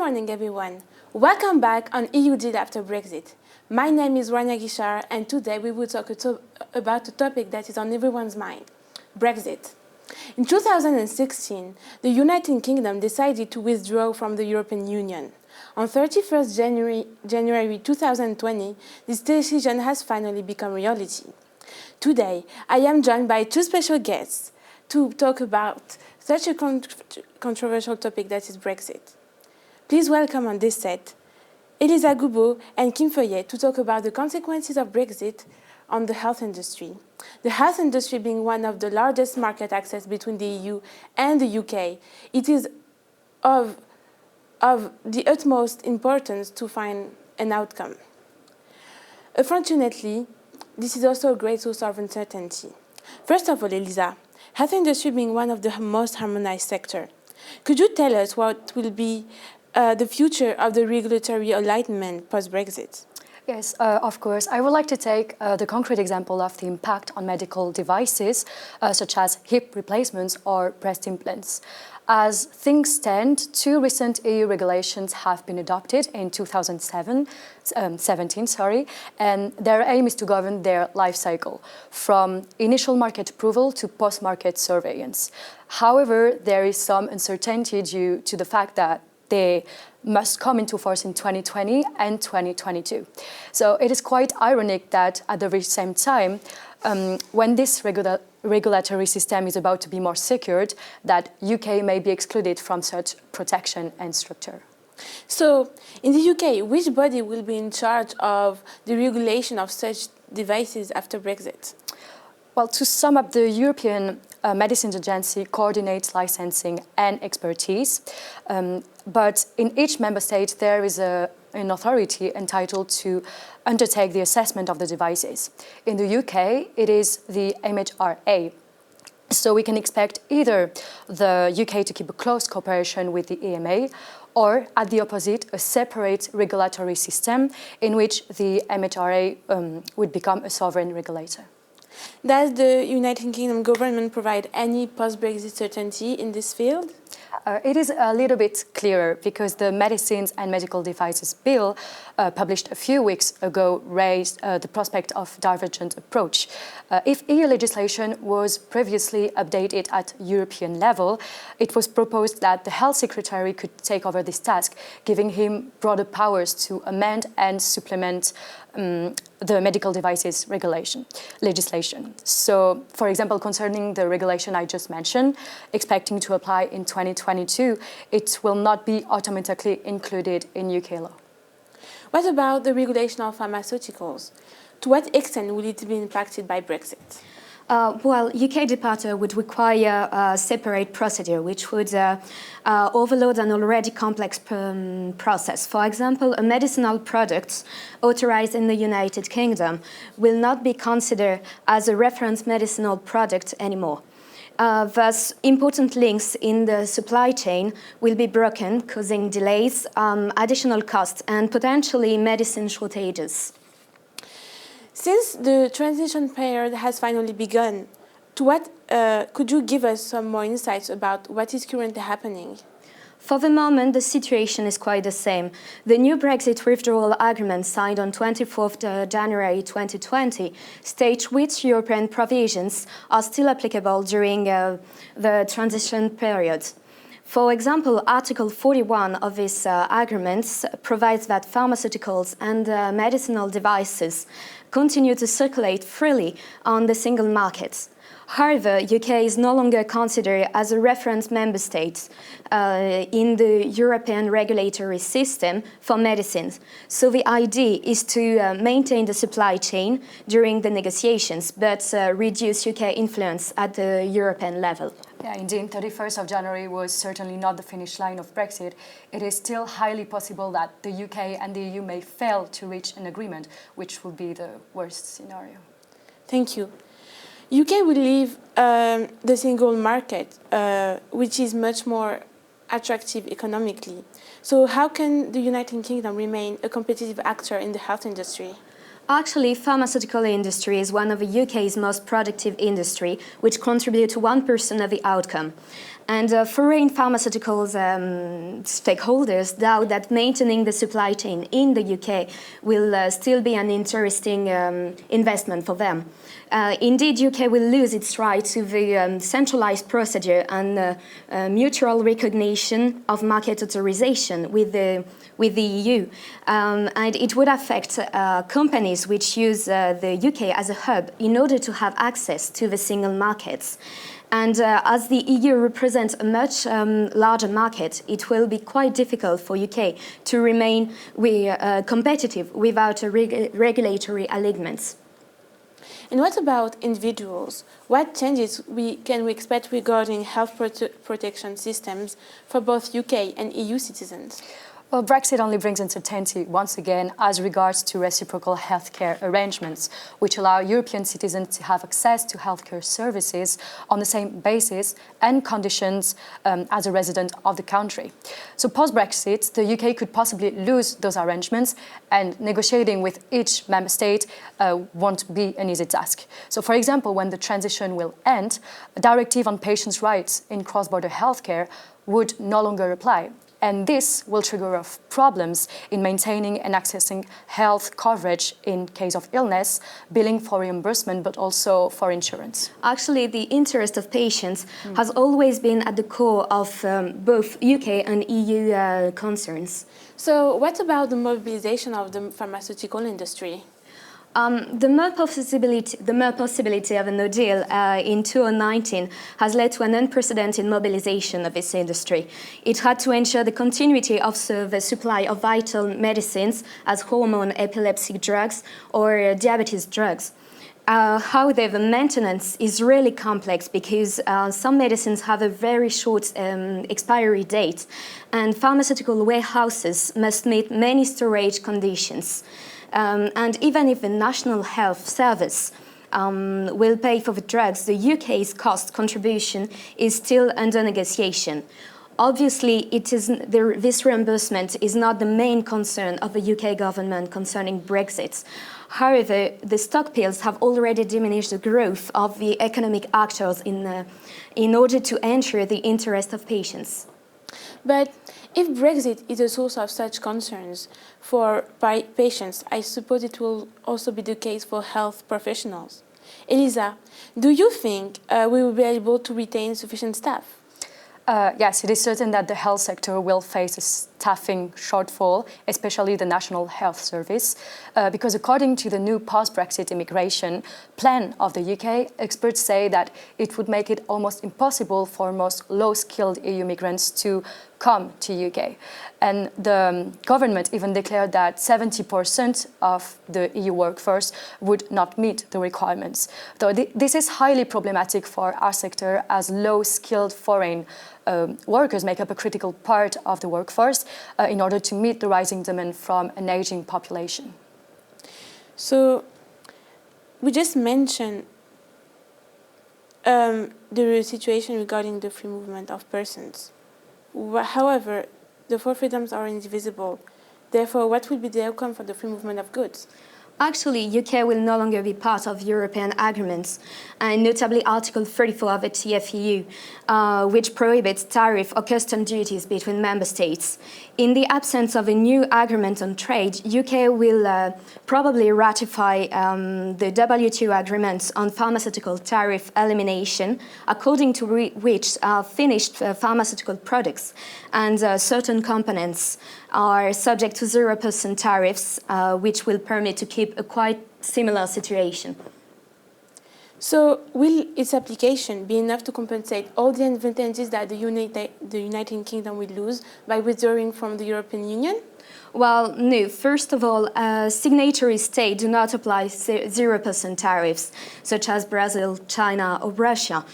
morning, everyone. Welcome back on EU after Brexit. My name is Rania Guichard, and today we will talk about a topic that is on everyone's mind, Brexit. In 2016, the United Kingdom decided to withdraw from the European Union. On 31st January 2020, this decision has finally become reality. Today, I am joined by two special guests to talk about such a controversial topic that is Brexit. Please welcome on this set Elisa Goubeau and Feuillet to talk about the consequences of Brexit on the health industry. The health industry being one of the largest market access between the EU and the UK, it is of the utmost importance to find an outcome. Unfortunately, this is also a great source of uncertainty. First of all, Elisa, health industry being one of the most harmonized sectors, could you tell us what will be the future of the regulatory alignment post-Brexit? Yes, of course. I would like to take the concrete example of the impact on medical devices, such as hip replacements or breast implants. As things stand, two recent EU regulations have been adopted in 2017, and their aim is to govern their life cycle, from initial market approval to post-market surveillance. However, there is some uncertainty due to the fact that they must come into force in 2020 and 2022. So it is quite ironic that at the very same time, when this regulatory system is about to be more secured, that UK may be excluded from such protection and structure. So, in the UK, which body will be in charge of the regulation of such devices after Brexit? Well, to sum up, the European Medicines Agency coordinates licensing and expertise, but in each member state there is an authority entitled to undertake the assessment of the devices. In the UK, it is the MHRA. So we can expect either the UK to keep a close cooperation with the EMA, or at the opposite, a separate regulatory system in which the MHRA would become a sovereign regulator. Does the United Kingdom government provide any post-Brexit certainty in this field? It is a little bit clearer because the Medicines and Medical Devices Bill, published a few weeks ago, raised the prospect of divergent approach. If EU legislation was previously updated at European level, it was proposed that the Health Secretary could take over this task, giving him broader powers to amend and supplement the medical devices legislation. So, for example, concerning the regulation I just mentioned, expecting to apply in 2022, it will not be automatically included in UK law. What about the regulation of pharmaceuticals? To what extent will it be impacted by Brexit? Well, UK departure would require a separate procedure, which would overload an already complex process. For example, a medicinal product authorized in the United Kingdom will not be considered as a reference medicinal product anymore. Thus, important links in the supply chain will be broken, causing delays, additional costs, and potentially medicine shortages. Since the transition period has finally begun, could you give us some more insights about what is currently happening? For the moment, the situation is quite the same. The new Brexit withdrawal agreement signed on 24th January 2020 states which European provisions are still applicable during the transition period. For example, Article 41 of this agreement provides that pharmaceuticals and medicinal devices continue to circulate freely on the single market. However, UK is no longer considered as a reference member state in the European regulatory system for medicines. So the idea is to maintain the supply chain during the negotiations, but reduce UK influence at the European level. Yeah, indeed, 31st of January was certainly not the finish line of Brexit. It is still highly possible that the UK and the EU may fail to reach an agreement, which would be the worst scenario. Thank you. UK will leave the single market, which is much more attractive economically. So how can the United Kingdom remain a competitive actor in the health industry? Actually, pharmaceutical industry is one of the UK's most productive industry, which contribute to 1% of the outcome. And foreign pharmaceuticals stakeholders doubt that maintaining the supply chain in the UK will still be an interesting investment for them. Indeed, UK will lose its right to the centralized procedure and mutual recognition of market authorization with the EU. And it would affect companies which use the UK as a hub in order to have access to the single markets. And as the EU represents a much larger market, it will be quite difficult for UK to remain competitive without a regulatory alignments. And what about individuals? What changes can we expect regarding health protection systems for both UK and EU citizens? Well, Brexit only brings uncertainty once again as regards to reciprocal healthcare arrangements, which allow European citizens to have access to healthcare services on the same basis and conditions as a resident of the country. So post-Brexit, the UK could possibly lose those arrangements, and negotiating with each member state won't be an easy task. So for example, when the transition will end, a directive on patients' rights in cross-border healthcare would no longer apply. And this will trigger off problems in maintaining and accessing health coverage in case of illness, billing for reimbursement, but also for insurance. Actually, the interest of patients has always been at the core of both UK and EU concerns. So what about the mobilization of the pharmaceutical industry? The mere possibility of a no deal in 2019 has led to an unprecedented mobilization of this industry. It had to ensure the continuity of the supply of vital medicines as hormone epilepsy drugs or diabetes drugs. However, maintenance is really complex because some medicines have a very short expiry date, and pharmaceutical warehouses must meet many storage conditions. And even if the National Health Service will pay for the drugs, the UK's cost contribution is still under negotiation. Obviously, this reimbursement is not the main concern of the UK government concerning Brexit. However, the stockpiles have already diminished the growth of the economic actors in order to ensure the interest of patients. But if Brexit is a source of such concerns for patients, I suppose it will also be the case for health professionals. Elisa, do you think we will be able to retain sufficient staff? Yes, it is certain that the health sector will face a staffing shortfall, especially the National Health Service, because according to the new post-Brexit immigration plan of the UK, experts say that it would make it almost impossible for most low-skilled EU migrants to come to UK. And the government even declared that 70% of the EU workforce would not meet the requirements. So this is highly problematic for our sector, as low-skilled foreign workers make up a critical part of the workforce in order to meet the rising demand from an aging population. So we just mentioned the situation regarding the free movement of persons. However, the four freedoms are indivisible. Therefore, what will be the outcome for the free movement of goods? Actually, UK will no longer be part of European agreements, and notably Article 34 of the TFEU, which prohibits tariff or custom duties between member states. In the absence of a new agreement on trade, UK will probably ratify the WTO agreements on pharmaceutical tariff elimination, according to which finished pharmaceutical products and certain components are subject to 0% tariffs, which will permit to keep a quite similar situation. So will its application be enough to compensate all the advantages that the United Kingdom will lose by withdrawing from the European Union? Well, no. First of all, signatory states do not apply 0% tariffs, such as Brazil, China, or Russia,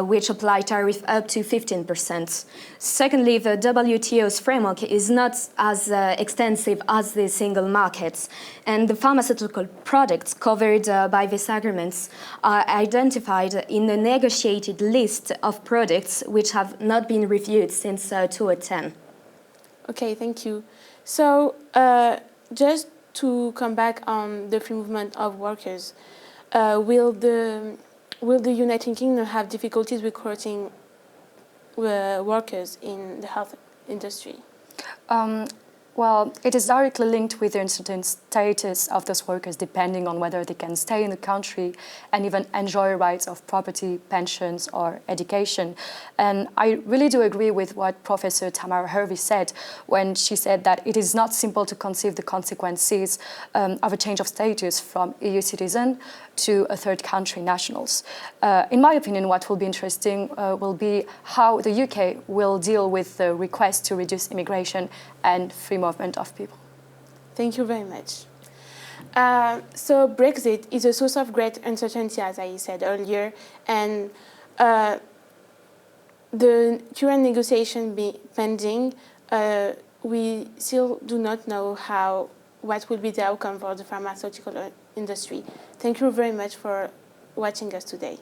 which apply tariff up to 15%. Secondly, the WTO's framework is not as extensive as the single markets, and the pharmaceutical products covered by these agreements are identified in the negotiated list of products which have not been reviewed since 2010. Okay, thank you. So just to come back on the free movement of workers, will the United Kingdom have difficulties recruiting workers in the health industry? Well, it is directly linked with the uncertain status of those workers, depending on whether they can stay in the country and even enjoy rights of property, pensions, or education. And I really do agree with what Professor Tamara Hervey said when she said that it is not simple to conceive the consequences of a change of status from EU citizen to a third country nationals. In my opinion, what will be interesting will be how the UK will deal with the request to reduce immigration and free movement of people. Thank you very much. So Brexit is a source of great uncertainty, as I said earlier, and the current negotiation pending, we still do not know what will be the outcome for the pharmaceutical industry. Thank you very much for watching us today.